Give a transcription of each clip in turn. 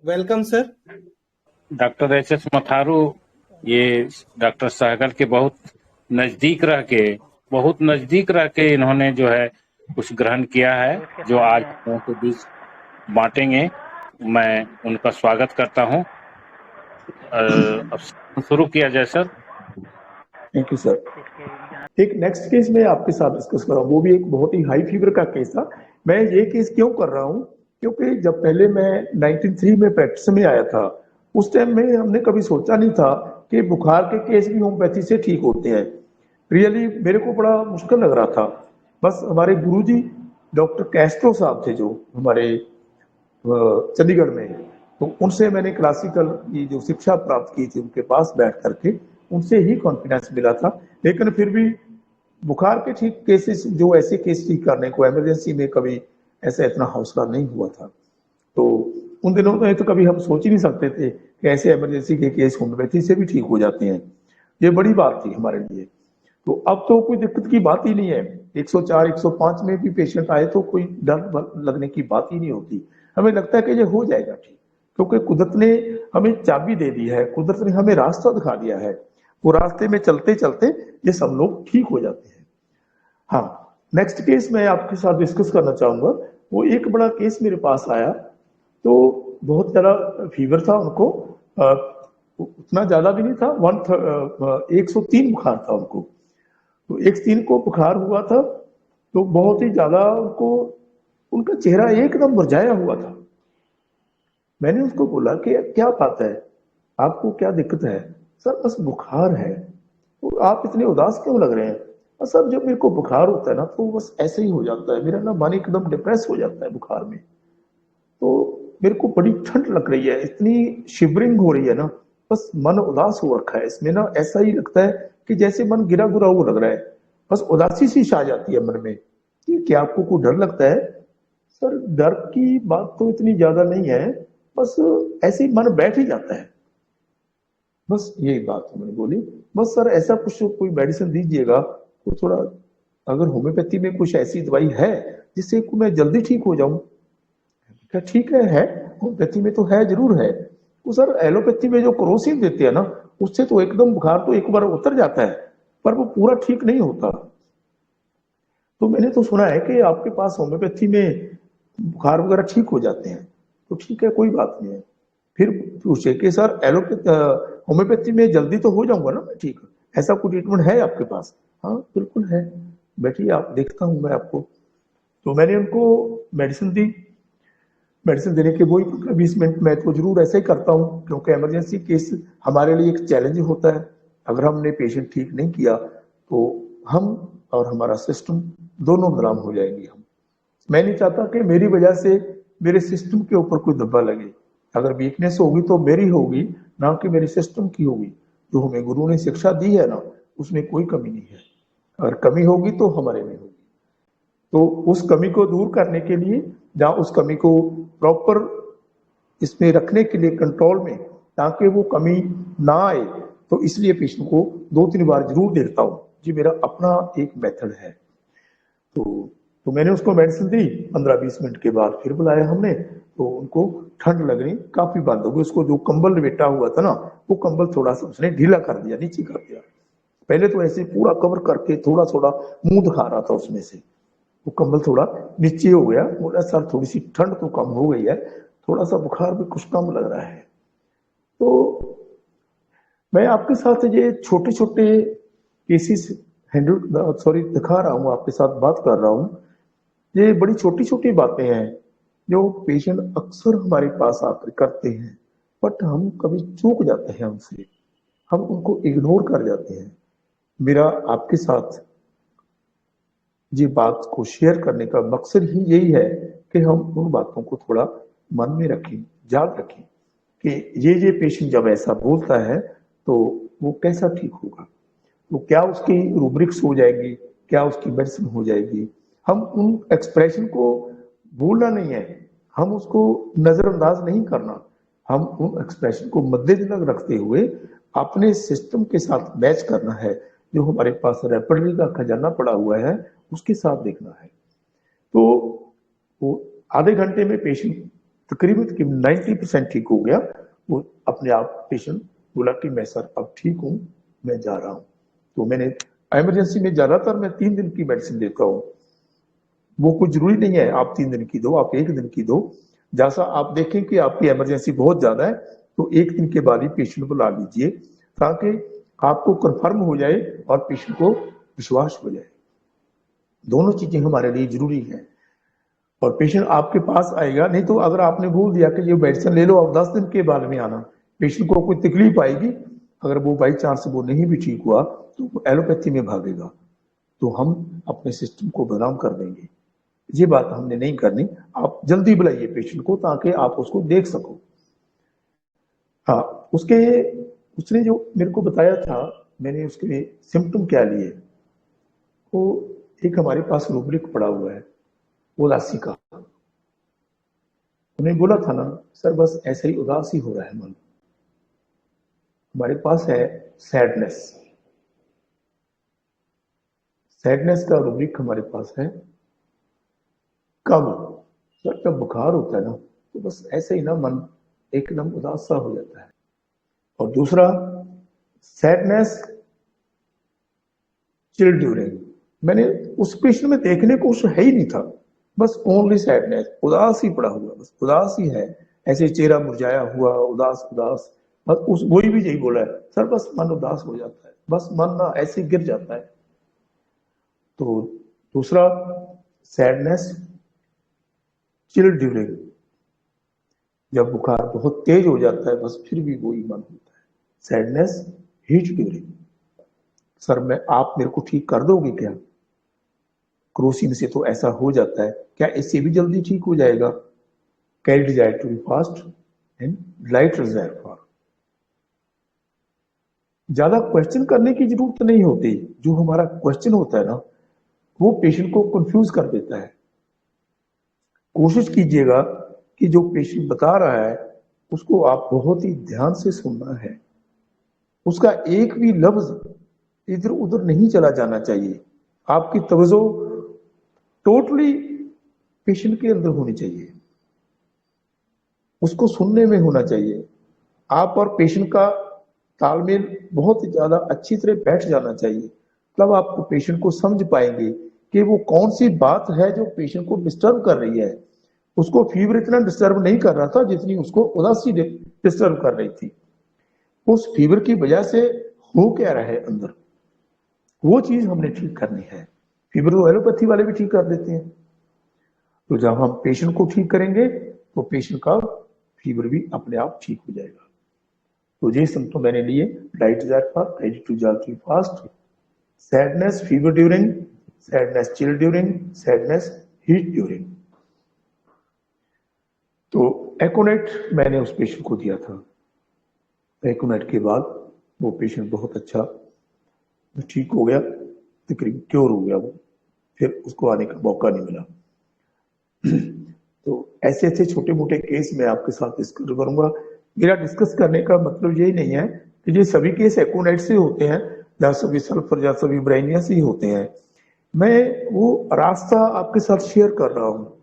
Welcome sir. Doctor S Matharu ये doctor Sehgal के बहुत नजदीक रह के इन्होंने जो है कुछ ग्रहण किया है जो आज लोगों के बीच बांटेंगे। मैं उनका स्वागत करता हूं। अब शुरू किया जाए सर। Thank you sir. एक नेक्स्ट केस में आपके साथ डिस्कस कर रहा हूँ, वो भी एक बहुत ही हाई फीवर का केस था। मैं ये केस क्यों कर रहा हूँ, क्योंकि जब पहले मैं 1993 में प्रैक्टिस में आया था, उस टाइम में हमने कभी सोचा नहीं था कि बुखार के केस भी होम्योपैथी से ठीक होते हैं। रियली मेरे को बड़ा मुश्किल लग रहा था। बस हमारे गुरुजी डॉक्टर कैस्ट्रो साहब थे जो हमारे चंडीगढ़ में, तो उनसे मैंने क्लासिकल की जो शिक्षा प्राप्त की थी उनके पास बैठ करके उनसे ही कॉन्फिडेंस मिला था। लेकिन फिर भी बुखार के ठीक केसेस, जो ऐसे केस ठीक करने को इमरजेंसी में कभी ऐसा इतना हौसला नहीं हुआ था। तो उन दिनों में तो कभी हम सोच ही नहीं सकते थे कि ऐसे इमरजेंसी के केस होम्योपैथी से भी ठीक हो जाते हैं। ये बड़ी बात थी हमारे लिए। तो अब तो कोई दिक्कत की बात ही नहीं है। 104 105 में भी पेशेंट आए तो कोई डर लगने की बात ही नहीं होती। हमें लगता है कि ये हो जाएगा ठीक, क्योंकि कुदरत ने हमें चाबी दे दी है, कुदरत ने हमें रास्ता दिखा दिया है। वो रास्ते में चलते चलते ये सब लोग ठीक हो जाते हैं। हाँ, नेक्स्ट केस मैं आपके साथ डिस्कस करना चाहूंगा। वो एक बड़ा केस मेरे पास आया, तो बहुत ज्यादा फीवर था उनको। उतना ज्यादा भी नहीं था, 103 बुखार था उनको। तो 103 को बुखार हुआ था, तो बहुत ही ज्यादा उनको, उनका चेहरा एकदम मुरझाया हुआ था। मैंने उसको बोला कि क्या बात है, आपको क्या दिक्कत है? सर बस बुखार है। तो आप इतने उदास क्यों लग रहे हैं? सर जब मेरे को बुखार होता है ना तो बस ऐसे ही हो जाता है, मेरा ना मन एकदम डिप्रेस हो जाता है बुखार में। तो मेरे को बड़ी ठंड लग रही है, इतनी शिवरिंग हो रही है ना, बस मन उदास हो रखा है इसमें ना। ऐसा ही लगता है कि जैसे मन गिरा गुरा हुआ लग रहा है। बस उदासी सी छा जाती है मन में कि क्या आपको कोई डर लगता है? सर डर की बात तो इतनी ज्यादा नहीं है, बस ऐसे ही मन बैठ ही जाता है। बस यही बात मैंने बोली। बस सर ऐसा कुछ कोई मेडिसिन दीजिएगा तो थोड़ा, अगर होम्योपैथी में कुछ ऐसी दवाई है जिससे मैं जल्दी ठीक हो जाऊं। क्या ठीक है होम्योपैथी में तो है, जरूर है। तो सर एलोपैथी में जो क्रोसिन देते हैं ना, उससे तो एकदम बुखार तो एक बार उतर जाता है, पर वो पूरा ठीक नहीं होता। तो मैंने तो सुना है कि आपके पास होम्योपैथी में बुखार वगैरह ठीक हो जाते हैं। तो ठीक है, कोई बात नहीं है। फिर पूछे कि सर एलोपैथी होम्योपैथी में जल्दी तो हो जाऊंगा ना मैं ठीक? ऐसा कोई ट्रीटमेंट है आपके पास? हाँ बिल्कुल है, बैठिए आप, देखता हूँ मैं आपको। तो मैंने उनको मेडिसिन दी। मेडिसिन देने के वही 15-20 मिनट में तो जरूर ऐसे ही करता हूँ, क्योंकि इमरजेंसी केस हमारे लिए एक चैलेंज होता है। अगर हमने पेशेंट ठीक नहीं किया तो हम और हमारा सिस्टम दोनों बदनाम हो जाएंगे। हम, मैं नहीं चाहता कि मेरी वजह से मेरे सिस्टम के ऊपर कोई धब्बा लगे। अगर वीकनेस होगी तो मेरी होगी, ना कि मेरे सिस्टम की होगी। जो हमें गुरु ने शिक्षा दी है ना, उसमें कोई कमी नहीं है। अगर कमी होगी तो हमारे में होगी। तो उस कमी को दूर करने के लिए, या उस कमी को प्रॉपर इसमें रखने के लिए कंट्रोल में, ताकि वो कमी ना आए, तो इसलिए पेशेंट को 2-3 बार जरूर देखता हूँ जी। मेरा अपना एक मेथड है। तो मैंने उसको मेडिसिन दी। 15-20 मिनट के बाद फिर बुलाया हमने, तो उनको ठंड लगनी काफी बंद हो गई। उसको जो कंबल लपेटा हुआ था ना, वो कंबल थोड़ा सा उसने ढीला कर दिया, नीचे कर दिया। पहले तो ऐसे पूरा कवर करके थोड़ा थोड़ा मुंह दिखा रहा था उसमें से, वो कंबल थोड़ा नीचे हो गया। बोला सर थोड़ी सी ठंड तो कम हो गई है, थोड़ा सा बुखार भी कुछ कम लग रहा है। तो मैं आपके साथ ये छोटे छोटे केसेस हैंडल दिखा रहा हूँ, आपके साथ बात कर रहा हूँ। ये बड़ी छोटी छोटी बातें हैं जो पेशेंट अक्सर हमारे पास आकर करते हैं, बट हम कभी चूक जाते हैं उनसे, हम उनको इग्नोर कर जाते हैं। मेरा आपके साथ ये बात को शेयर करने का मकसद ही यही है कि हम उन बातों को थोड़ा मन में रखें, याद रखें कि ये पेशेंट जब ऐसा बोलता है तो वो कैसा ठीक होगा। तो क्या उसकी रूब्रिक्स हो जाएगी, क्या उसकी मेडिसिन हो जाएगी। हम उन एक्सप्रेशन को भूलना नहीं है, हम उसको नजरअंदाज नहीं करना। हम उन एक्सप्रेशन को मद्देनजर रखते हुए अपने सिस्टम के साथ मैच करना है। जो हमारे पास रेपर्टरी का खजाना पड़ा हुआ है, उसके साथ देखना है। तो वो आधे घंटे में पेशेंट तकरीबन 90% ठीक हो गया। वो अपने आप पेशेंट बोला कि मैं सर अब ठीक हूँ, मैं जा रहा हूँ। तो मैंने इमरजेंसी में ज्यादातर मैं 3 दिन की मेडिसिन देता हूँ। वो कुछ जरूरी नहीं है आप 3 दिन की दो, आप 1 दिन की दो। जैसा आप देखें कि आपकी इमरजेंसी बहुत ज्यादा है तो 1 दिन के बाद ही पेशेंट को ला लीजिए, ताकि आपको कंफर्म हो जाए और पेशेंट को विश्वास हो जाए। दोनों चीजें हमारे लिए जरूरी हैं। और पेशेंट आपके पास आएगा, नहीं तो अगर आपने बोल दिया कि ये मेडिसिन ले लो अब 10 दिन के बाद में आना, पेशेंट को कोई तकलीफ आएगी। अगर वो बाई चांस वो नहीं भी ठीक हुआ तो वो एलोपैथी में भागेगा, तो हम अपने सिस्टम को बदनाम कर देंगे। ये बात हमने नहीं करनी। आप जल्दी बुलाइए पेशेंट को ताकि आप उसको देख सको। हाँ, उसने जो मेरे को बताया था, मैंने उसके सिम्टम क्या लिए, वो एक हमारे पास रूब्रिक पड़ा हुआ है उदासी का। उन्हें बोला था ना सर बस ऐसे ही उदास ही हो रहा है मन। हमारे पास है सैडनेस। सैडनेस का रूब्रिक हमारे पास है। कब? सर जब बुखार होता है ना तो बस ऐसे ही ना मन एकदम उदास सा हो जाता है। और दूसरा सैडनेस चिल ड्यूरिंग। मैंने उस पेशेंट में देखने को कुछ है ही नहीं था, बस ओनली सैडनेस, उदास ही पड़ा हुआ, बस उदास ही है, ऐसे चेहरा मुरझाया हुआ, उदास उदास। बस उस वही भी यही बोला है सर बस मन उदास हो जाता है, बस मन ना ऐसे गिर जाता है। तो दूसरा सैडनेस चिल ड्यूरिंग, जब बुखार बहुत तेज हो जाता है बस फिर भी वही मन होता है। सैडनेस हीट ड्यूरिंग, सर मैं आप मेरे को ठीक कर दोगे क्या? क्रोसिन से तो ऐसा हो जाता है, क्या इससे भी जल्दी ठीक हो जाएगा? Carry desire to be fast and light reserve for. ज्यादा क्वेश्चन करने की जरूरत नहीं होती। जो हमारा क्वेश्चन होता है ना वो पेशेंट को कंफ्यूज कर देता है। कोशिश कीजिएगा कि जो पेशेंट बता रहा है उसको आप बहुत ही ध्यान से सुनना है। उसका एक भी लफ्ज इधर उधर नहीं चला जाना चाहिए। आपकी तवज्जो टोटली पेशेंट के अंदर होनी चाहिए, उसको सुनने में होना चाहिए। आप और पेशेंट का तालमेल बहुत ज्यादा अच्छी तरह बैठ जाना चाहिए, तब आप पेशेंट को समझ पाएंगे कि वो कौन सी बात है जो पेशेंट को डिस्टर्ब कर रही है। उसको फीवर इतना डिस्टर्ब नहीं कर रहा था जितनी उसको उदासी डिस्टर्ब कर रही थी। उस फीवर की वजह से हो क्या रहा है अंदर, वो चीज हमने ठीक करनी है। फीवर तो एलोपैथी वाले भी ठीक कर देते हैं। तो जब हम पेशेंट को ठीक करेंगे तो पेशेंट का फीवर भी अपने आप ठीक हो जाएगा। तो ये सिम्टम मैंने लिए, लाइट डिजायर रेडी टू जल्दी fast, sadness fever during, sadness chill during, sadness heat during. तो एकोनेट मैंने उस पेशेंट को दिया था। एकोनेट के बाद वो पेशेंट बहुत अच्छा ठीक हो गया, तकरीबन क्योर हो गया वो, फिर उसको आने का मौका नहीं मिला। तो ऐसे ऐसे छोटे मोटे केस मैं आपके साथ डिस्कस करूंगा। मेरा डिस्कस करने का मतलब यही नहीं है कि ये सभी केस एकोनाइट से होते हैं या सभी सल्फर या सभी ब्राइनिया से ही होते हैं। मैं वो रास्ता आपके साथ शेयर कर रहा हूँ।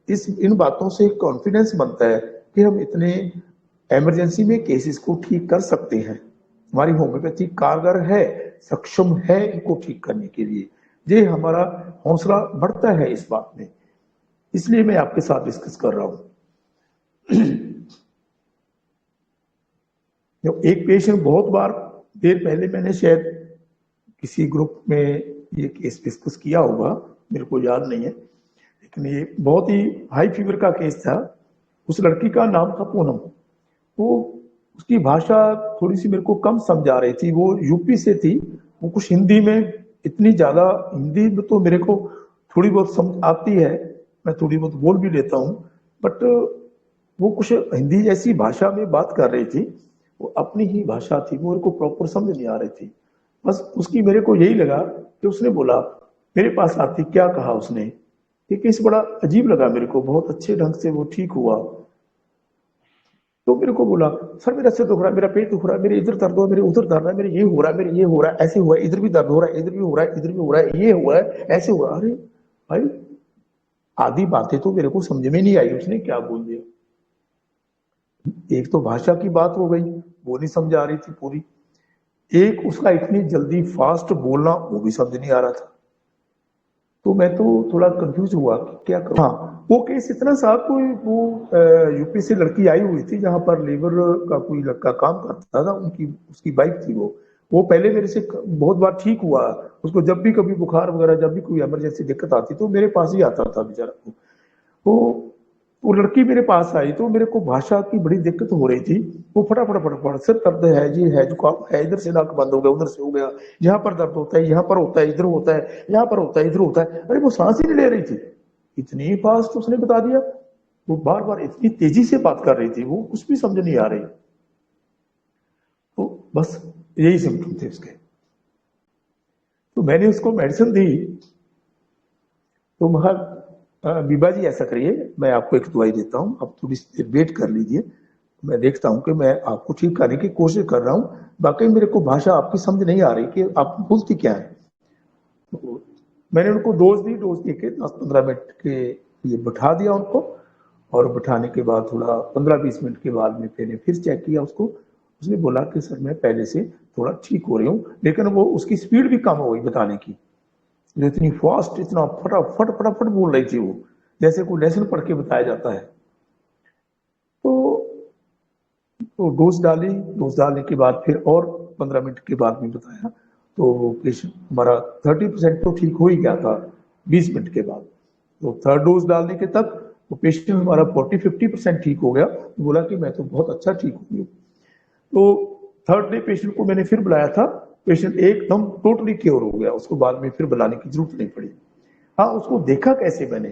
इन बातों से कॉन्फिडेंस बनता है कि हम इतने इमरजेंसी में केसेस को ठीक कर सकते हैं। हमारी होम्योपैथी कारगर है, सक्षम है इनको ठीक करने के लिए। ये हमारा हौसला बढ़ता है इस बात में, इसलिए मैं आपके साथ डिस्कस कर रहा हूं। एक पेशेंट बहुत बार देर पहले मैंने शायद किसी ग्रुप में ये केस डिस्कस किया होगा, मेरे को याद नहीं है, लेकिन ये बहुत ही हाई फीवर का केस था। उस लड़की का नाम था पूनम। वो उसकी भाषा थोड़ी सी मेरे को कम समझ आ रही थी, वो यूपी से थी। वो कुछ हिंदी में इतनी ज्यादा, हिंदी में तो मेरे को थोड़ी बहुत समझ आती है, मैं थोड़ी बहुत बोल भी लेता हूँ, बट वो कुछ हिंदी जैसी भाषा में बात कर रही थी। वो अपनी ही भाषा थी, वो मेरे को प्रॉपर समझ नहीं आ रही थी। बस उसकी मेरे को यही लगा कि उसने बोला मेरे पास आती, क्या कहा उसने, ये केस बड़ा अजीब लगा मेरे को, बहुत अच्छे ढंग से वो ठीक हुआ। तो मेरे को बोला सर मेरा सिर दुख रहा है, मेरा पेट दुख रहा है, मेरे इधर दर्द हो रहा है, मेरे उधर दर्द है, मेरे ये हो रहा है, मेरे ये हो रहा है, ऐसे हुआ है, इधर भी दर्द हो रहा है, इधर भी हो रहा है, इधर भी हो रहा है, ये हुआ है, ऐसे हुआ। अरे भाई आधी बातें तो मेरे को समझ में नहीं आई उसने क्या बोल दिया। एक तो भाषा की बात हो गई, वो नहीं समझ आ रही थी पूरी, एक उसका इतनी जल्दी फास्ट बोलना वो भी समझ नहीं आ रहा था। तो मैं तो थोड़ा कंफ्यूज हुआ कि क्या करूं। हाँ, वो केस इतना सा, कोई वो यूपी से लड़की आई हुई थी जहां पर लेबर का कोई लड़का काम करता था, उनकी उसकी वाइफ थी वो पहले मेरे से बहुत बार ठीक हुआ। उसको जब भी कभी बुखार वगैरह, जब भी कोई इमरजेंसी दिक्कत आती तो मेरे पास ही आता था बेचारा को। तो वो लड़की मेरे पास आई तो मेरे को भाषा की बड़ी दिक्कत हो रही थी। वो फटाफट फटाफट, सिर दर्द है जी, है जुकाम है, इधर से नाक बंद हो गया, उधर से हो गया, यहाँ पर दर्द होता है, यहाँ पर होता है, इधर होता है, यहाँ पर होता है, इधर होता है। अरे वो सांस ही नहीं ले रही थी, इतनी फास्ट उसने बता दिया। वो बार बार इतनी तेजी से बात कर रही थी, वो कुछ भी समझ नहीं आ रही। तो बस यही सिम्टम थे उसके। तो मैंने उसको मेडिसिन दी। तो महा बीबा जी ऐसा करिए, मैं आपको एक दवाई देता हूँ, आप थोड़ी देर वेट कर लीजिए, मैं देखता हूँ कि मैं आपको ठीक करने की कोशिश कर रहा हूँ। बाकी मेरे को भाषा आपकी समझ नहीं आ रही कि आप बोलती क्या है। तो मैंने उनको डोज दी, डोज दे के 10-15 मिनट के लिए बैठा दिया उनको। और बैठाने के बाद थोड़ा 15-20 मिनट के बाद में मैंने फिर चेक किया उसको। उसने बोला कि सर मैं पहले से थोड़ा ठीक हो रही हूँ, लेकिन वो उसकी स्पीड भी कम हो गई बताने की। जो इतनी फास्ट, इतना फटाफट फटाफट बोल रही थी वो, जैसे कोई लेसन पढ़ के बताया जाता है। तो तो डोज डाली, डोज डालने के बाद फिर और 15 मिनट के बाद में बताया तो पेशेंट हमारा 30% तो ठीक हो ही गया था 20 मिनट के बाद। तो थर्ड डोज डालने के तक वो पेशेंट हमारा 40-50% ठीक हो गया। बोला कि मैं तो बहुत अच्छा ठीक हो गया। तो थर्ड डे पेशेंट को मैंने फिर बुलाया था, पेशेंट एकदम टोटली क्योर हो गया, उसको बाद में फिर बुलाने की जरूरत नहीं पड़ी। हाँ, उसको देखा कैसे मैंने,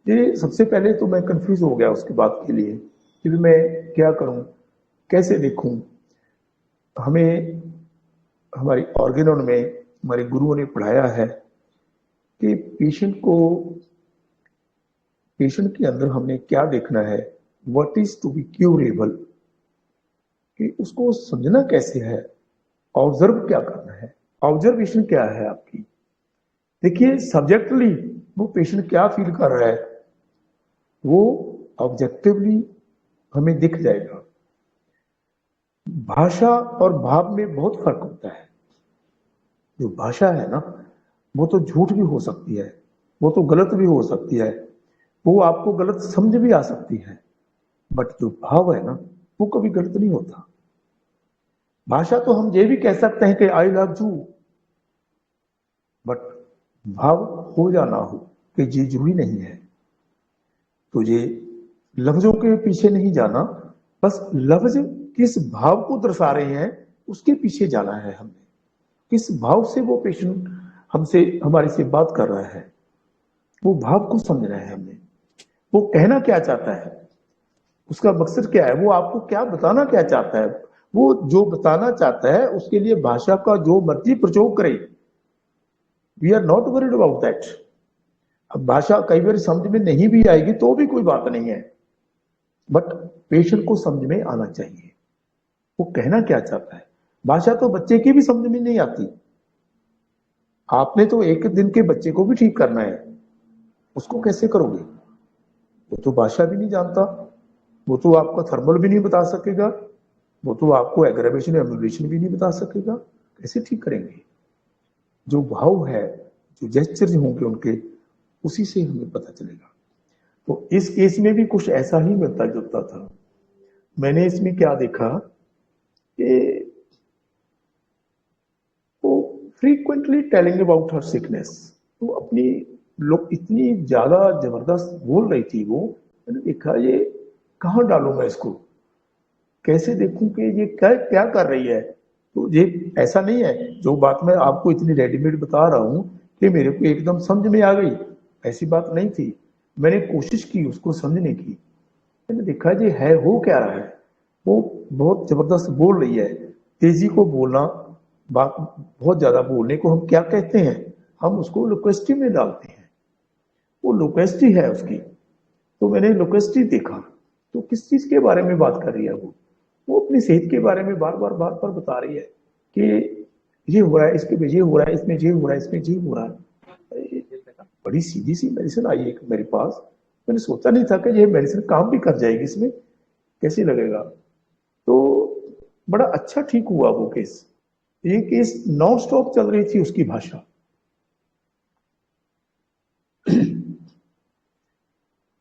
ये सबसे पहले तो मैं कंफ्यूज हो गया उसकी बात के लिए कि मैं क्या करूं, कैसे देखूं। हमें हमारी ऑर्गेनोन में हमारे गुरुओं ने पढ़ाया है कि पेशेंट के अंदर हमने क्या देखना है, what is to be curable, कि उसको समझना कैसे है, ऑब्जर्व क्या करना है, ऑब्जर्वेशन क्या है आपकी। देखिए सब्जेक्टली वो पेशेंट क्या फील कर रहा है वो ऑब्जेक्टिवली हमें दिख जाएगा। भाषा और भाव में बहुत फर्क होता है। जो भाषा है ना, वो तो झूठ भी हो सकती है, वो तो गलत भी हो सकती है, वो आपको गलत समझ भी आ सकती है, बट जो भाव है ना, वो कभी गलत नहीं होता। भाषा तो हम ये भी कह सकते हैं कि आई लव यू, बट भाव हो या ना हो कि ये जरूरी नहीं है। तो ये लफ्जों के पीछे नहीं जाना, बस लफ्ज किस भाव को दर्शा रहे हैं उसके पीछे जाना है हमने। किस भाव से वो पेशेंट हमसे हमारे से बात कर रहा है, वो भाव को समझना है हमने। वो कहना क्या चाहता है, उसका मकसद क्या है, वो आपको क्या बताना क्या चाहता है। वो जो बताना चाहता है उसके लिए भाषा का जो मर्जी प्रयोग करे, we are not worried about that. अब भाषा कई बार समझ में नहीं भी आएगी तो भी कोई बात नहीं है, बट पेशेंट को समझ में आना चाहिए वो कहना क्या चाहता है। भाषा तो बच्चे की भी समझ में नहीं आती। आपने तो एक दिन के बच्चे को भी ठीक करना है, उसको कैसे करोगे? वो तो भाषा भी नहीं जानता, वो तो आपका थर्मल भी नहीं बता सकेगा, वो तो आपको एग्रावेशन एम्यूलेशन भी नहीं बता सकेगा, कैसे ठीक करेंगे? जो भाव है, जो जेस्चर होंगे उनके, उसी से हमें पता चलेगा। तो इस केस में भी कुछ ऐसा ही मिलता जुलता था। मैंने इसमें क्या देखा कि वो frequently telling about her sickness, तो अपनी लोग इतनी ज्यादा जबरदस्त बोल रही थी वो, मैंने देखा ये कहाँ डालूं मैं इसको, कैसे देखूं कि ये क्या क्या कर रही है। तो ये ऐसा नहीं है जो बात मैं आपको इतनी रेडीमेड बता रहा हूं कि मेरे को एकदम समझ में आ गई, ऐसी बात नहीं थी। मैंने कोशिश की उसको समझने की, मैंने देखा ये है हो क्या रहा है। वो बहुत जबरदस्त बोल रही है, तेजी को बोलना, बात बहुत ज्यादा बोलने को हम क्या कहते हैं, हम उसको लोकेस्टी में डालते हैं, वो लोकेस्टी है उसकी। तो मैंने लोकेस्टी देखा, तो किस चीज के बारे में बात कर रही है वो अपनी सेहत के बारे में बार बार बता रही है कि ये हो रहा है, इसके ये हो रहा है, इसमें ये हो रहा है, इसमें ये हो रहा है। बड़ी सीधी सी मेडिसिन आई एक मेरे पास, मैंने सोचा नहीं था कि ये मेडिसिन काम भी कर जाएगी इसमें। कैसे लगेगा। तो बड़ा अच्छा ठीक हुआ वो केस। ये केस नॉन स्टॉप चल रही थी उसकी भाषा।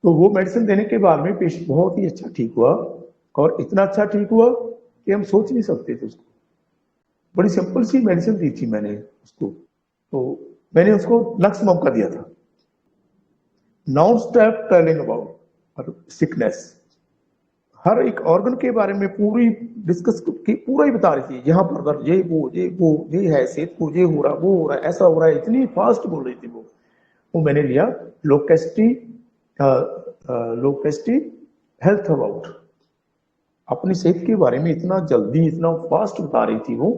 तो वो मेडिसिन देने के बाद में पेशेंट बहुत ही अच्छा ठीक हुआ, और इतना अच्छा ठीक हुआ कि हम सोच नहीं सकते थे उसको। बड़ी सिंपल सी मेडिसिन दी थी मैंने उसको। तो मैंने उसको लक्स मौका दिया था, non stop telling about sickness, हर एक ऑर्गन के बारे में पूरी डिस्कस की, पूरा ही बता रही थी। यहाँ पर दर्द, ये है, सेहत को ये हो रहा, वो हो रहा, ऐसा हो रहा है, इतनी फास्ट बोल रही थी वो मैंने लिया लोकेस्टी, लोकेस्टी हेल्थ अबाउट, अपनी सेहत के बारे में इतना जल्दी इतना फास्ट बता रही थी वो।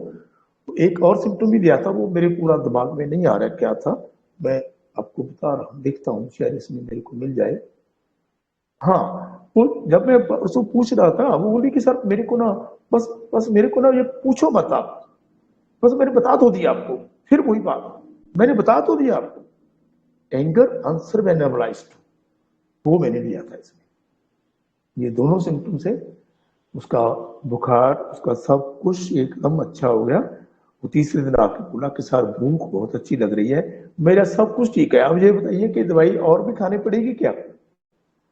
एक और सिम्टम भी दिया था, वो मेरे पूरा दिमाग में नहीं आ रहा क्या था, मैं आपको बता रहा हूँ, देखता हूँ शायद इसमें मेरे को मिल जाए। हाँ, वो जब मैं उसको पूछ रहा था, वो बोली कि सर मेरे को ना बस बस मेरे को ना ये पूछो मत आप, बस मैंने बता तो दिया आपको। फिर वही बात, मैंने बता तो दिया आपको। एंगर आंसर व्हेन एनालाइज्ड, वो मैंने दिया था इसमें। ये दोनों सिम्टम्स है, उसका बुखार, उसका सब कुछ एकदम अच्छा हो गया। वो तीसरे दिन आके बोला कि सर भूख बहुत अच्छी लग रही है, मेरा सब कुछ ठीक है, अब ये बताइए कि दवाई और भी खानी पड़ेगी क्या।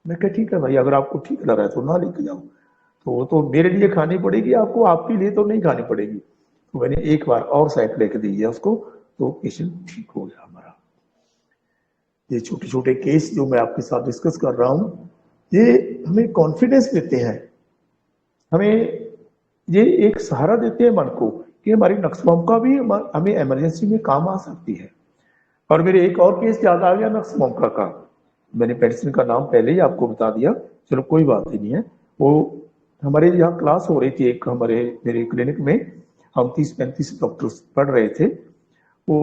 मैं कहा ठीक है भाई, अगर आपको ठीक लग रहा है तो ना लेके जाओ, तो वो तो मेरे लिए खानी पड़ेगी, आपको आपके लिए तो नहीं खानी पड़ेगी। तो मैंने एक बार और साइड लेके दी है उसको, तो पेशेंट ठीक हो गया हमारा। ये छोटे छोटे केस जो मैं आपके साथ डिस्कस कर रहा हूँ, ये हमें कॉन्फिडेंस देते हैं, हमें ये एक सहारा देते हैं मन को कि हमारी नक्सबम का भी हमें इमरजेंसी में काम आ सकती है। और मेरे एक और केस याद आ गया नक्सबम का। मैंने मेडिसिन का नाम पहले ही आपको बता दिया, चलो कोई बात ही नहीं है। वो हमारे यहाँ क्लास हो रही थी एक, हमारे मेरे क्लिनिक में हम 30-35 डॉक्टर्स पढ़ रहे थे। वो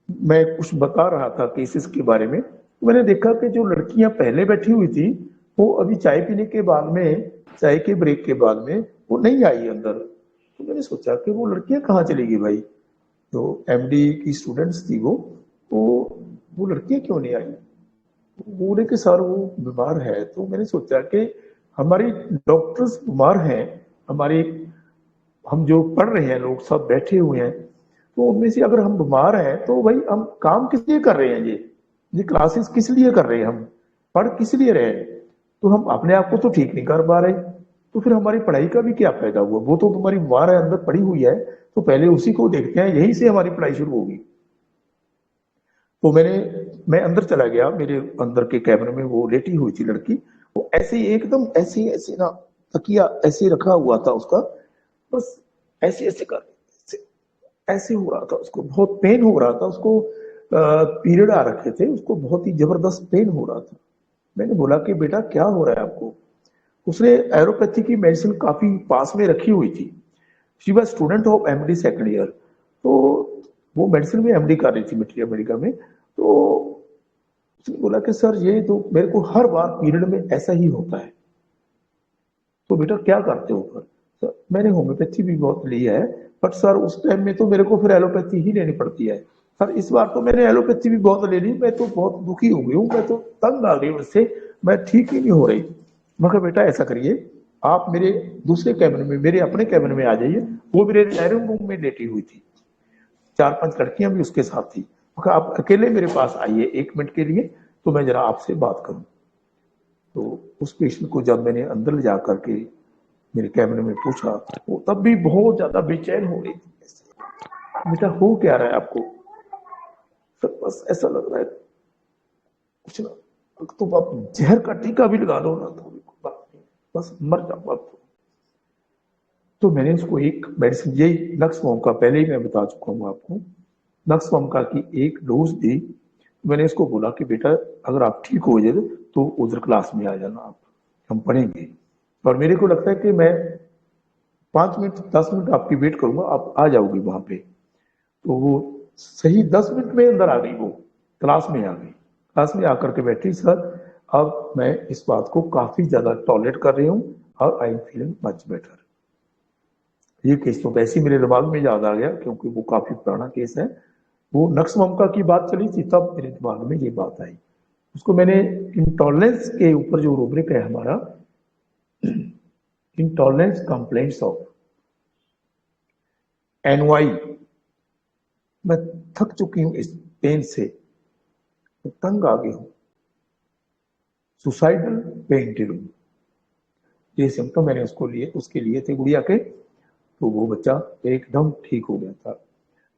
मैं कुछ बता रहा था केसेस के बारे में, तो मैंने देखा कि जो लड़कियां पहले बैठी हुई थी, वो अभी चाय पीने के बाद में, चाय के ब्रेक के बाद में वो नहीं आई अंदर। तो मैंने सोचा कि वो लड़कियां कहाँ चली गई भाई, तो एमडी की स्टूडेंट्स थी वो लड़कियां क्यों नहीं आई। वो बोले कि सर वो बीमार है। तो मैंने सोचा कि हमारी डॉक्टर्स बीमार हैं, हमारी हम जो पढ़ रहे हैं लोग सब बैठे हुए हैं, तो उनमें से अगर हम बीमार हैं तो भाई हम काम किस लिए कर रहे हैं, ये क्लासेस किस लिए कर रहे हैं, हम पढ़ किस लिए रहे हैं। तो हम अपने आप को तो ठीक नहीं कर पा रहे, तो फिर हमारी पढ़ाई का भी क्या फायदा हुआ। वो तो तुम्हारी बीमार है, अंदर पड़ी हुई है, तो पहले उसी को देखते हैं, यहीं से हमारी पढ़ाई शुरू होगी। तो मैं अंदर चला गया, मेरे अंदर के कैबिन में वो लेटी हुई थी लड़की, वो ऐसे ही एकदम ऐसे ऐसे ना, तकिया ऐसे रखा हुआ था उसका, बस ऐसे ऐसे कर ऐसे हो रहा था, उसको बहुत पेन हो रहा था, उसको पीरियड आ रखे थे, उसको बहुत ही जबरदस्त पेन हो रहा था। मैंने बोला कि बेटा क्या हो रहा है आपको। उसने एलोपैथी की मेडिसिन काफी पास में रखी हुई थी, she was student of MD second year, तो वो मेडिसिन में एमडी कर रही थी मिट्री अमेरिका में। तो उसने बोला कि सर ये तो मेरे को हर बार पीरियड में ऐसा ही होता है, तो बेटा क्या करते हो फिर। सर मैंने होम्योपैथी भी बहुत ली है, बट सर उस टाइम में तो मेरे को फिर एलोपैथी ही लेनी पड़ती है। सर इस बार तो मैंने एलोपैथी भी बहुत ले ली, मैं तो बहुत दुखी हो गई हूँ, मैं तो तंग आ गई उससे, मैं ठीक ही नहीं हो रही। मैं कहा बेटा ऐसा करिए, आप मेरे दूसरे कैबिन में, मेरे अपने कैबिन में आ जाइए। वो मेरे डायरिंग रूम में लेटी हुई थी, 4-5 लड़कियां भी उसके साथ थी। कहा आप अकेले मेरे पास आइए 1 मिनट के लिए, तो मैं जरा आपसे बात करूं। तो उस पेशेंट को जब मैंने अंदर ले जा करके मेरे कैबिन में पूछा, वो तब भी बहुत ज्यादा बेचैन हो रही थी। बेटा हो क्या रहा है आपको। सर बस ऐसा लग रहा है कुछ ना, तो आप जहर का टीका भी लगा दो ना, तो बस मर जाऊंगा अब तो मैंने उसको एक मेडिसिन, यही नक्सवॉम का पहले ही मैं बता चुका हूँ आपको, नक्सवॉम का की एक डोज दी। मैंने इसको बोला कि बेटा अगर आप ठीक हो जाए तो उधर क्लास में आ जाना, आप हम पढ़ेंगे। और मेरे को लगता है कि मैं 5 मिनट 10 मिनट आपकी वेट करूंगा, आप आ जाओगी वहां पे। तो वो सही 10 मिनट में अंदर आ गई, वो क्लास में आ गई, क्लास में आकर के बैठी, सर अब मैं इस बात को काफी ज्यादा टॉलरेट कर रही हूँ और I am feeling much better. ये केस तो वैसे ही मेरे दिमाग में याद आ गया, क्योंकि वो काफी पुराना केस है। वो नक्सममका की बात चली थी, तब मेरे दिमाग में ये बात आई। उसको मैंने इंटॉलरेंस के ऊपर जो रूब्रिक है हमारा, इंटॉलरेंस कंप्लेंट्स ऑफ एनवाई। मैं थक चुकी हूं इस पेन से, मैं तंग आ गई हूं। सुसाइडल पेन ड्यू, ये सिम्टम मैंने उसके लिए थे गुड़िया के, तो वो बच्चा एकदम ठीक हो गया था।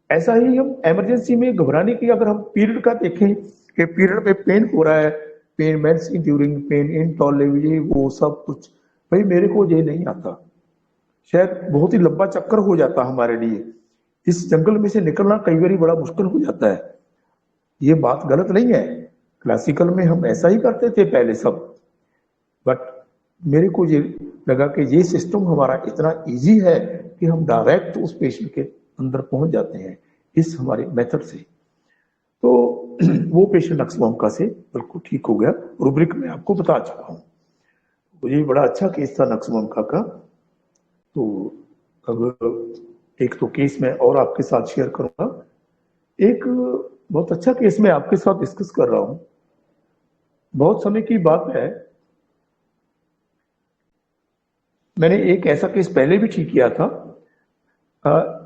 ऐसा ही हम इमरजेंसी में घबराने की, अगर हम पीरियड का देखें कि पीरियड में पेन हो रहा है, pain menses during pain intolerable, ये वो सब कुछ, भाई मेरे को ये नहीं आता, शायद बहुत ही लंबा चक्कर हो जाता हमारे लिए, इस जंगल में से निकलना कई बार बड़ा मुश्किल हो जाता है। ये बात गलत नहीं है, क्लासिकल में हम ऐसा ही करते थे पहले सब, बट मेरे को ये लगा कि ये सिस्टम हमारा इतना इजी है कि हम डायरेक्ट उस पेशेंट के अंदर पहुंच जाते हैं इस हमारे मेथड से। तो वो पेशेंट नक्सवांका से बिल्कुल ठीक हो गया, रूब्रिक में आपको बता चुका हूँ। तो ये बड़ा अच्छा केस था नक्सवांका का। तो अब एक तो केस मैं और आपके साथ शेयर करूंगा, एक बहुत अच्छा केस मैं आपके साथ डिस्कस कर रहा हूं। बहुत समय की बात है, मैंने एक ऐसा केस पहले भी ठीक किया था।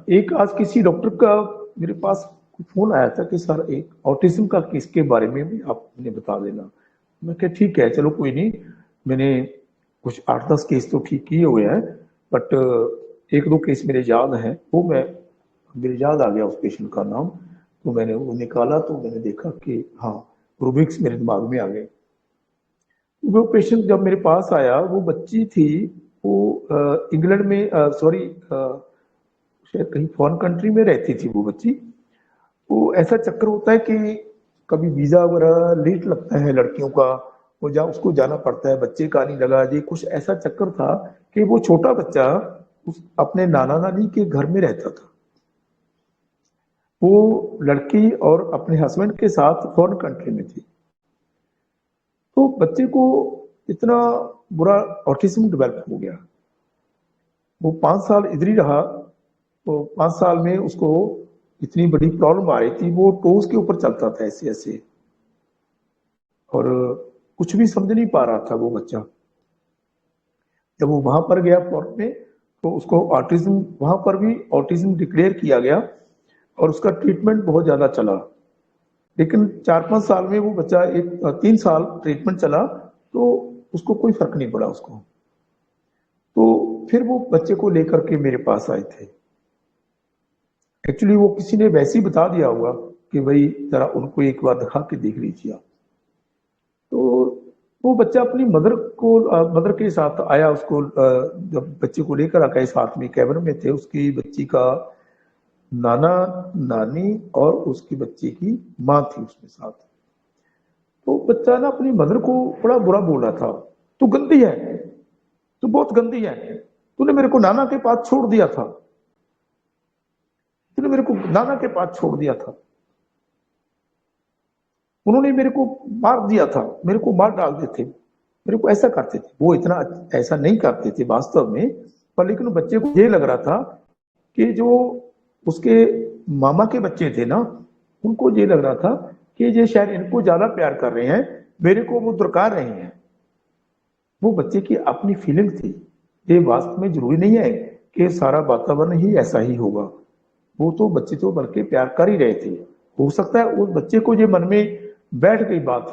एक आज किसी डॉक्टर का मेरे पास फोन आया था कि सर एक ऑटिज्म का केस के बारे में भी आपने बता देना। मैं कहा ठीक है, चलो कोई नहीं। मैंने कुछ 8-10 केस तो ठीक किए हुए हैं, बट एक दो केस मेरे याद हैं, वो मेरे याद आ गया उस पेशेंट का नाम, तो मैंने वो निकाला, तो मैंने देखा कि हाँ रूबिक्स मेरे दिमाग में आ गए। वो पेशेंट जब मेरे पास आया, वो बच्ची थी, वो इंग्लैंड में, सॉरी शायद कहीं फॉरेन कंट्री में रहती थी वो बच्ची। वो ऐसा चक्कर होता है कि कभी वीजा वगैरह लेट लगता है लड़कियों का, वो उसको जाना पड़ता है, बच्चे का नहीं लगा जी, कुछ ऐसा चक्कर था कि वो छोटा बच्चा उस अपने नाना नानी के घर में रहता था। वो लड़की और अपने हस्बैंड के साथ फॉरेन कंट्री में थी। तो बच्चे को इतना बुरा ऑटिज्म डेवलप हो गया, वो 5 साल इधर ही रहा। तो 5 साल में उसको इतनी बड़ी प्रॉब्लम आ रही थी, वो टोस के ऊपर चलता था ऐसे ऐसे, और कुछ भी समझ नहीं पा रहा था वो बच्चा। जब वो वहां पर गया कोर्ट में, तो उसको ऑटिज्म, वहां पर भी ऑटिज्म डिक्लेयर किया गया, और उसका ट्रीटमेंट बहुत ज्यादा चला। लेकिन 4-5 साल में वो बच्चा, 3 साल ट्रीटमेंट चला, तो उसको कोई फर्क नहीं पड़ा उसको। तो फिर वो बच्चे को लेकर के मेरे पास आए थे। एक्चुअली वो किसी ने वैसे ही बता दिया होगा कि भाई जरा उनको एक बार दिखा के देख लीजिए आप। तो वो बच्चा अपनी मदर के साथ आया, उसको जब बच्चे को लेकर आ गए, साथ में कैबिन में थे, उसकी बच्ची का नाना नानी और उसकी बच्ची की माँ थी उसमें साथ। तो बच्चा ना अपनी मदर को बड़ा बुरा बोल रहा था, तू गंदी है, तू बहुत गंदी है, तूने मेरे को नाना के पास छोड़ दिया था, तूने मेरे को नाना के पास छोड़ दिया था, उन्होंने मेरे को मार दिया था, मेरे को मार डालते थे, मेरे को ऐसा करते थे। वो इतना ऐसा नहीं करते थे वास्तव में, पर लेकिन बच्चे को ये लग रहा था कि जो उसके मामा के बच्चे थे ना, उनको ये लग रहा था कि ये शायद इनको ज्यादा प्यार कर रहे हैं, मेरे को वो दुरकार रहे हैं। वो बच्चे की अपनी फीलिंग थी। ये वास्तव में जरूरी नहीं है कि सारा वातावरण ही ऐसा ही होगा। वो तो बच्चे तो बल्कि प्यार कर ही रहे थे। हो सकता है उस बच्चे को ये मन में बैठ गई बात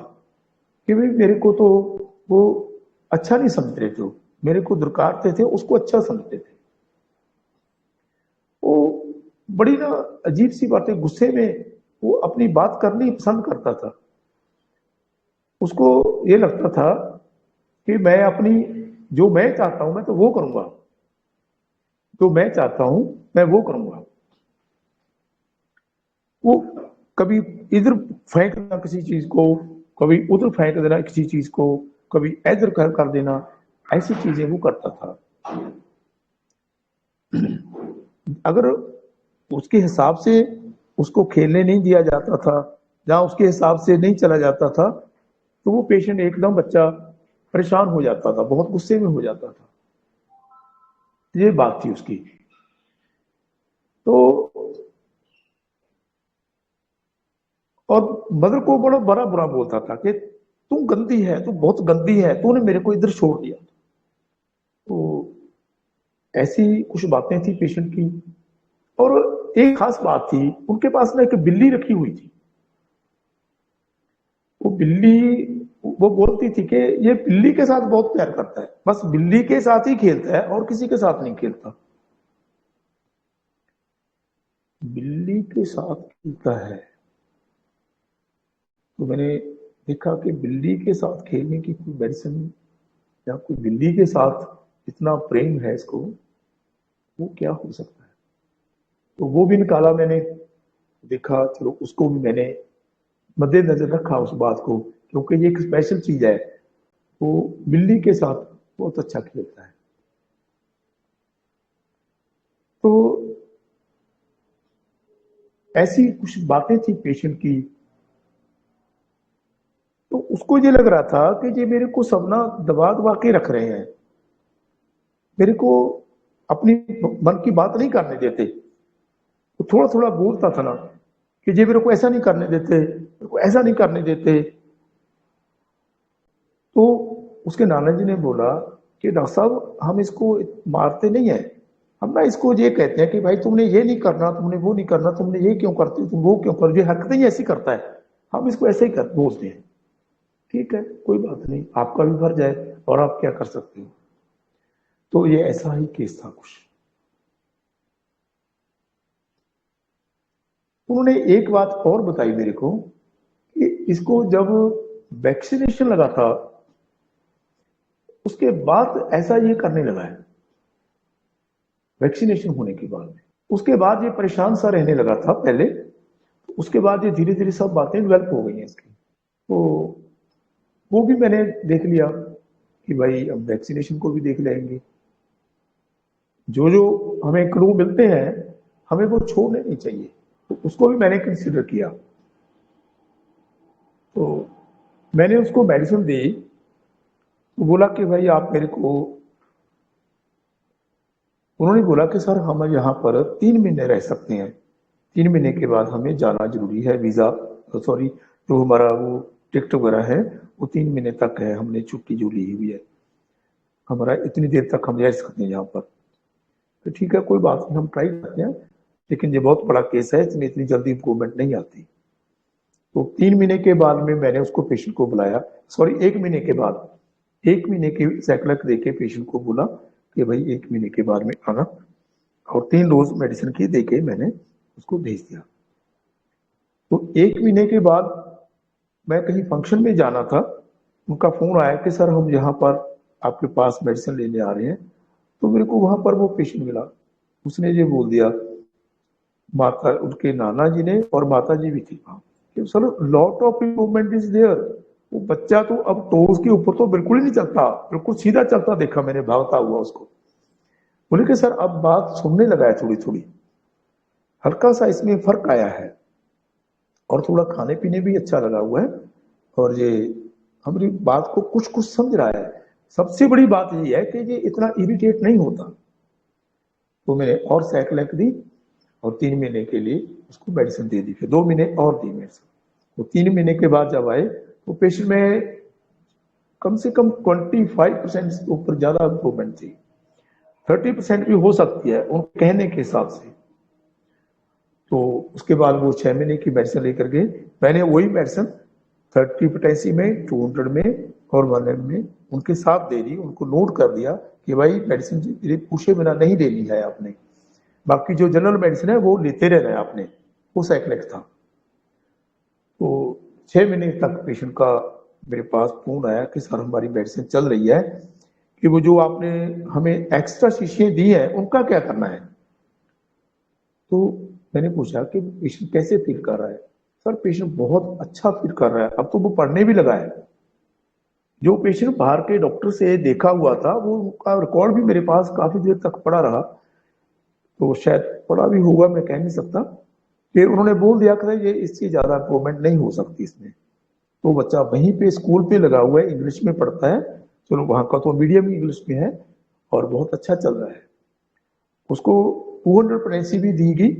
कि भाई मेरे को तो वो अच्छा नहीं समझते थे, मेरे को दुरकारते थे, उसको अच्छा समझते थे। वो बड़ी ना अजीब सी बातें, गुस्से में वो अपनी बात करनी पसंद करता था। उसको ये लगता था कि मैं अपनी, जो मैं चाहता हूं मैं तो वो करूंगा, जो मैं चाहता हूं मैं वो करूंगा। वो कभी इधर फेंक देना किसी चीज को, कभी उधर फेंक देना किसी चीज को, कभी इधर कर देना, ऐसी चीजें वो करता था। अगर उसके हिसाब से उसको खेलने नहीं दिया जाता था, जहां उसके हिसाब से नहीं चला जाता था, तो वो पेशेंट एकदम बच्चा परेशान हो जाता था, बहुत गुस्से में हो जाता था। ये बात थी उसकी। तो और मदर को बड़ा बड़ा बुरा बोलता था कि तू गंदी है, तू बहुत गंदी है, तूने मेरे को इधर छोड़ दिया। तो ऐसी कुछ बातें थी पेशेंट की। और एक खास बात थी, उनके पास ना एक बिल्ली रखी हुई थी। वो बिल्ली, वो बोलती थी कि ये बिल्ली के साथ बहुत प्यार करता है, बस बिल्ली के साथ ही खेलता है और किसी के साथ नहीं खेलता। बिल्ली के साथ खेलता है। तो मैंने देखा कि बिल्ली के साथ खेलने की कोई मेडिसिन या कोई बिल्ली के साथ इतना प्रेम है इसको, वो क्या हो सकता है। तो वो भी निकाला मैंने, देखा, चलो उसको भी मैंने मद्देनजर रखा उस बात को, क्योंकि ये एक स्पेशल चीज है। वो बिल्ली के साथ बहुत अच्छा खेलता है। तो ऐसी कुछ बातें थी पेशेंट की। तो उसको ये लग रहा था कि ये मेरे को सब ना दबा दबा के रख रहे हैं, मेरे को अपनी मन की बात नहीं करने देते। तो थोड़ा थोड़ा बोलता था ना कि ये मेरे को ऐसा नहीं करने देते, मेरे को ऐसा नहीं करने देते। तो उसके नाना जी ने बोला कि डॉक्टर साहब, हम इसको मारते नहीं है, हम ना इसको ये कहते हैं कि भाई तुमने ये नहीं करना, तुमने वो नहीं करना, तुमने ये क्यों करते हो, तुम वो क्यों कर, ये हरकतें ही ऐसी करता है, हम इसको ऐसे ही कर बोलते हैं। ठीक है, कोई बात नहीं, आपका भी फर्ज है और आप क्या कर सकते हो। तो ये ऐसा ही केस था कुछ। उन्होंने एक बात और बताई मेरे को कि इसको जब वैक्सीनेशन लगा था उसके बाद ऐसा ये करने लगा है, वैक्सीनेशन होने के बाद। उसके बाद ये परेशान सा रहने लगा था पहले, उसके बाद ये धीरे धीरे सब बातें डेवलप हो गई हैं इसकी। तो वो भी मैंने देख लिया कि भाई अब वैक्सीनेशन को भी देख लेंगे। जो जो हमें क्लू मिलते हैं हमें वो छोड़ने नहीं चाहिए, तो उसको भी मैंने कंसिडर किया। तो मैंने उसको मेडिसिन दी, तो बोला कि भाई आप मेरे को, उन्होंने बोला कि सर हम यहाँ पर 3 महीने रह सकते हैं, 3 महीने के बाद हमें जाना जरूरी है, वीजा, सॉरी, जो हमारा वो टिकट वगैरह है वो 3 महीने तक है, हमने छुट्टी जो ली हुई है, हमारा इतनी देर तक हम रह सकते हैं यहाँ पर। तो ठीक है, कोई बात नहीं, हम ट्राई करते हैं, लेकिन ये बहुत बड़ा केस है, इसमें इतनी जल्दी इम्प्रूवमेंट नहीं आती। तो 3 महीने के बाद में मैंने उसको पेशेंट को बुलाया, सॉरी 1 महीने के बाद, 1 महीने की साइक्लिक देके पेशेंट को बोला कि भाई 1 महीने के बाद में आना, और 3 डोज मेडिसिन की देके मैंने उसको भेज दिया। तो 1 महीने के बाद मैं कहीं फंक्शन में जाना था, उनका फोन आया कि सर हम यहाँ पर आपके पास मेडिसिन लेने आ रहे हैं। तो मेरे को वहां पर वो पेशेंट मिला, उसने ये बोल दिया, माता, उनके नाना जी ने और माता जी भी थी वहां, कि sir lot of improvement is there. वो बच्चा तो अब टोज के ऊपर तो बिल्कुल ही नहीं चलता, बिल्कुल सीधा चलता देखा मैंने भागता हुआ उसको। बोले कि सर अब बात सुनने लगा है थोड़ी थोड़ी, हल्का सा इसमें फर्क आया है, और थोड़ा खाने पीने भी अच्छा लगा हुआ है, और ये हमारी बात को कुछ कुछ समझ रहा है। सबसे बड़ी बात ये है कि ये इतना इरिटेट नहीं होता। तो मैंने और साइक्लिक दी, और 3 महीने के लिए उसको मेडिसिन दे दी, फिर 2 महीने और दी मेडिसिन। तो 3 महीने के बाद जब आए तो पेशेंट में कम से कम 25% से ऊपर ज्यादा इम्प्रूवमेंट थी, 30% भी हो सकती है उनके कहने के हिसाब से। तो उसके बाद वो 6 महीने की मेडिसिन लेकर गए, मैंने वही मेडिसिन 30 पोटेंसी में, 200 में और 1 में उनके साथ दे दी, उनको नोट कर दिया कि भाई मेडिसिन पूछे बिना नहीं लेनी है आपने, बाकी जो जनरल मेडिसिन है वो लेते रहना है आपने। वो साइक्लिक था। तो 6 महीने तक पेशेंट का मेरे पास फोन आया कि सर हमारी मेडिसिन चल रही है, कि वो जो आपने हमें एक्स्ट्रा शीशियां दी है उनका क्या करना है। तो मैंने पूछा कि पेशेंट कैसे फील कर रहा है। सर पेशेंट बहुत अच्छा फील कर रहा है, अब तो वो पढ़ने भी लगा है। जो पेशेंट बाहर के डॉक्टर से देखा हुआ था वो का रिकॉर्ड भी मेरे पास काफी देर तक पड़ा रहा, तो शायद पड़ा भी होगा, मैं कह नहीं सकता। फिर उन्होंने बोल दिया कि ये इससे ज्यादा इम्प्रूवमेंट नहीं हो सकती इसमें। तो बच्चा वहीं पे स्कूल पे लगा हुआ है, इंग्लिश में पढ़ता है, चलो वहां का तो मीडियम इंग्लिश में है, और बहुत अच्छा चल रहा है। उसको 200 प्रेसी भी दी गई,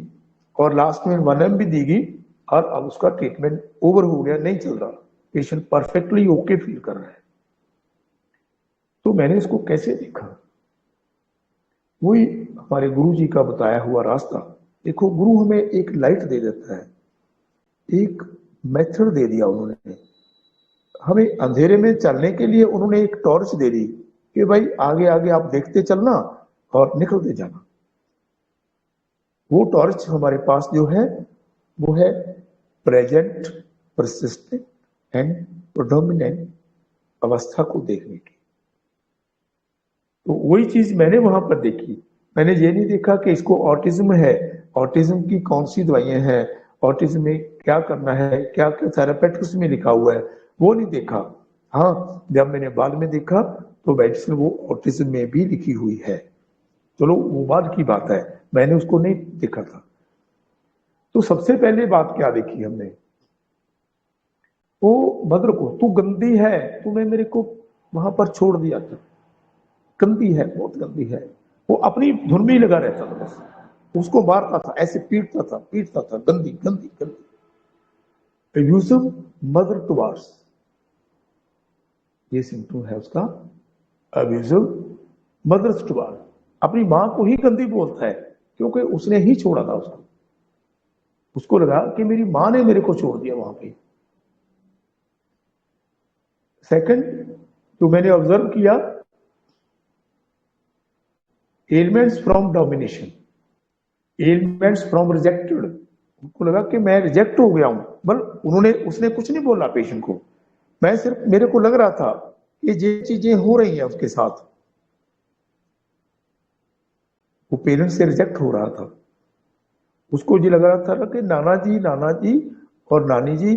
और लास्ट में 1M भी दी गई, और अब उसका ट्रीटमेंट ओवर हो गया, नहीं चल रहा, पेशेंट परफेक्टली ओके फील कर रहा है। तो मैंने इसको कैसे देखा, वही हमारे गुरु जी का बताया हुआ रास्ता। देखो, गुरु हमें एक लाइट दे देता है, एक मेथड दे दिया उन्होंने हमें। अंधेरे में चलने के लिए उन्होंने एक टॉर्च दे दी कि भाई आगे आगे आप देखते चलना और निकलते जाना। वो टॉर्च हमारे पास जो है वो है प्रेजेंट, परसिस्टेंट एंड प्रोडोमिनेंट अवस्था को देखने की। तो वही चीज मैंने वहां पर देखी। मैंने ये नहीं देखा कि इसको ऑटिज्म है, ऑटिज्म की कौन सी दवाइयां हैं, ऑटिज्म में क्या करना है, क्या क्या थेरापेटिक्स में लिखा हुआ है, वो नहीं देखा। हाँ, जब मैंने बाद में देखा तो मेडिसिन वो ऑटिज्म में भी लिखी हुई है। चलो वो बाद की बात है, मैंने उसको नहीं देखा था। तो सबसे पहले बात क्या देखी हमने, वो मदर को, तू गंदी है, तूने मेरे को वहां पर छोड़ दिया था, गंदी है, बहुत गंदी है। वो अपनी धुन में ही लगा रहता था, बस उसको मारता था, ऐसे पीटता था, गंदी गंदी गंदी। अब्यूसिव मदर टुवर्ड्स, ये सिम्टम है उसका, अब्यूसिव मदर्स टुवर्ड्स। अपनी मां को ही गंदी बोलता है क्योंकि उसने ही छोड़ा था उसको। उसको लगा कि मेरी मां ने मेरे को छोड़ दिया वहां पे। सेकंड, जो मैंने ऑब्जर्व किया, elements from domination, elements from rejected. उनको लगा कि मैं रिजेक्ट हो गया हूं, बल उसने कुछ नहीं बोला पेशेंट को, मैं सिर्फ, मेरे को लग रहा था कि ये चीजें हो रही हैं उसके साथ। वो पेरेंट से रिजेक्ट हो रहा था, उसको ये लग रहा था कि नाना जी और नानी जी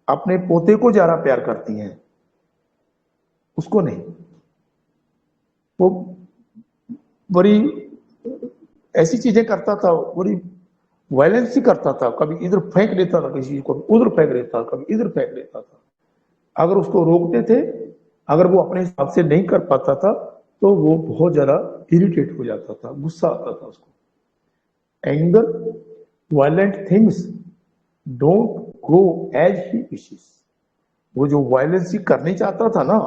अपने पोते को ज्यादा प्यार करती हैं, उसको नहीं। वो बड़ी ऐसी चीजें करता था, बड़ी वायलेंस ही करता था, कभी इधर फेंक देता था किसी को, उधर फेंक देता, कभी इधर फेंक देता था। अगर उसको रोकते थे, अगर वो अपने हिसाब से नहीं कर पाता था तो वो बहुत ज्यादा इरिटेट हो जाता था, गुस्सा आता था उसको। Anger, violent things don't go as he wishes. वो जो वायलेंस ही करनी चाहता था ना,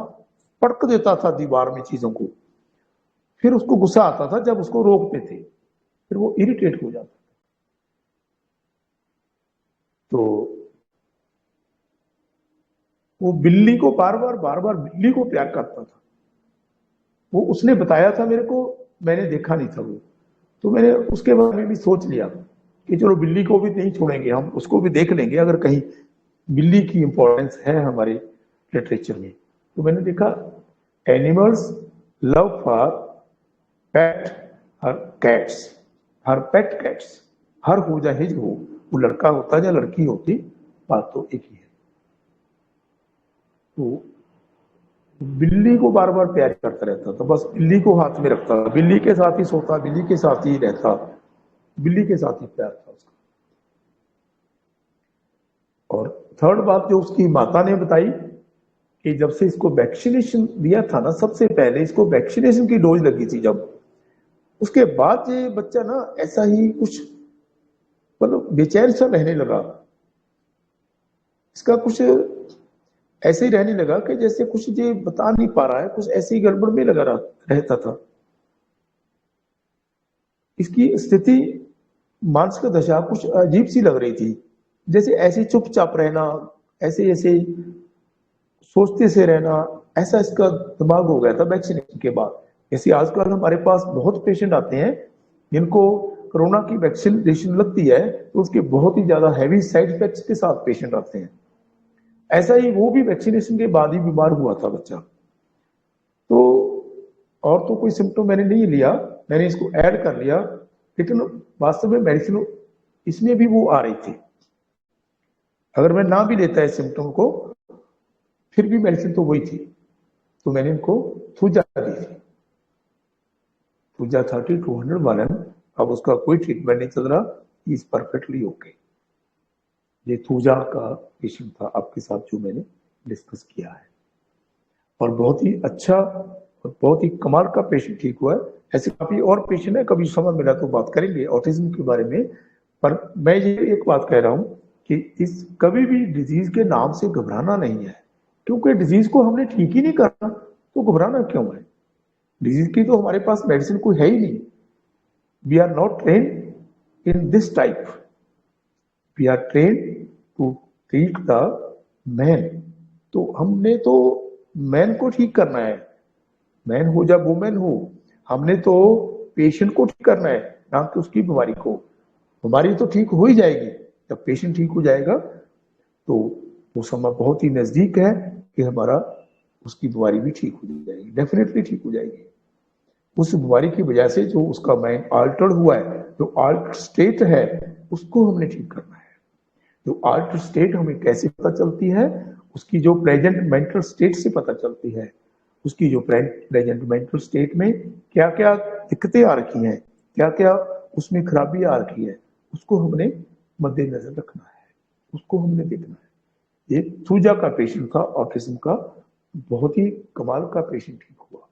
पटक देता था दीवार में चीजों को, फिर उसको गुस्सा आता था जब उसको रोकते थे, फिर वो इरिटेट हो जाता। तो वो बिल्ली को बार बार बिल्ली को प्यार करता था। वो उसने बताया था मेरे को, मैंने देखा नहीं था वो। तो मैंने उसके बारे में भी सोच लिया कि चलो बिल्ली को भी नहीं छोड़ेंगे, हम उसको भी देख लेंगे अगर कहीं बिल्ली की इंपॉर्टेंस है हमारे लिटरेचर में। तो मैंने देखा animals love for pet her cats, her pet cats, her हो या हिज हो, वो लड़का होता या लड़की होती, बात तो एक ही है। तो बिल्ली को बार बार प्यार करता रहता था, बस बिल्ली को हाथ में रखता था, बिल्ली के साथ ही सोता, बिल्ली के साथ ही रहता, बिल्ली के साथ ही प्यार था उसका। और थर्ड बात जो उसकी माता ने बताई कि जब से इसको वैक्सीनेशन दिया था ना, सबसे पहले इसको वैक्सीनेशन की डोज लगी थी जब, उसके बाद ये बच्चा ना ऐसा ही कुछ मतलब बेचैन सा रहने लगा। इसका कुछ ऐसे ही रहने लगा कि जैसे कुछ ये बता नहीं पा रहा है, कुछ ऐसे ही गड़बड़ में लगा रहता था। इसकी स्थिति, मानसिक दशा कुछ अजीब सी लग रही थी, जैसे ऐसे चुपचाप रहना, ऐसे ऐसे सोचते से रहना, ऐसा इसका दिमाग हो गया था वैक्सीनेशन के बाद। जैसे आजकल हमारे पास बहुत पेशेंट आते हैं जिनको कोरोना की वैक्सीनेशन लगती है तो उसके बहुत ही ज्यादा हैवी साइड इफेक्ट्स के साथ पेशेंट आते हैं। ऐसा ही वो भी वैक्सीनेशन के बाद ही बीमार हुआ था बच्चा। तो और तो कोई सिम्टम मैंने नहीं लिया, मैंने इसको ऐड कर लिया, लेकिन वास्तव में मेडिसिन इसमें भी वो आ रही थी। अगर मैं ना भी लेता इस सिम्टम को, फिर भी मेडिसिन तो वही थी। तो मैंने इनको थूजा दी थी, थूजा 3200 अब उसका कोई ट्रीटमेंट नहीं चल रहा, इज परफेक्टली ओके। ये थूजा का पेशेंट था आपके साथ जो मैंने डिस्कस किया है, और बहुत ही अच्छा और बहुत ही कमाल का पेशेंट ठीक हुआ है। ऐसे काफी और पेशेंट है, कभी समय मिला तो बात करेंगे ऑटिज्म के बारे में। पर मैं ये एक बात कह रहा हूं कि इस कभी भी डिजीज के नाम से घबराना नहीं है, क्योंकि डिजीज को हमने ठीक ही नहीं करना तो घबराना क्यों है। डिजीज की तो हमारे पास मेडिसिन कोई है ही नहीं, we are not train in this type, we are train to treat the man. तो हमने तो मैन को ठीक करना है, मैन हो या वुमेन हो, हमने तो पेशेंट को ठीक करना है, ना कि उसकी बीमारी को। बीमारी तो ठीक हो ही जाएगी, जब पेशेंट ठीक हो जाएगा तो वो समय बहुत ही नजदीक है कि हमारा उसकी बीमारी भी ठीक हो जाएगी, डेफिनेटली ठीक हो जाएगी। उस बीमारी की वजह से जो उसका माइंड आल्टर्ड हुआ है, जो आल्टर्ड स्टेट है, उसको हमने ठीक करना है। जो आल्टर्ड स्टेट हमें कैसे पता चलती है, उसकी जो प्रेजेंट मेंटल स्टेट से पता चलती है। उसकी जो प्रेजेंट मेंटल स्टेट में क्या क्या दिक्कतें आ रखी हैं, क्या क्या उसमें खराबी आ रखी है, उसको हमने मद्देनजर रखना है, उसको हमने देखना है। एक सूजा का पेशेंट था, ऑटिज्म का, बहुत ही कमाल का पेशेंट ठीक हुआ।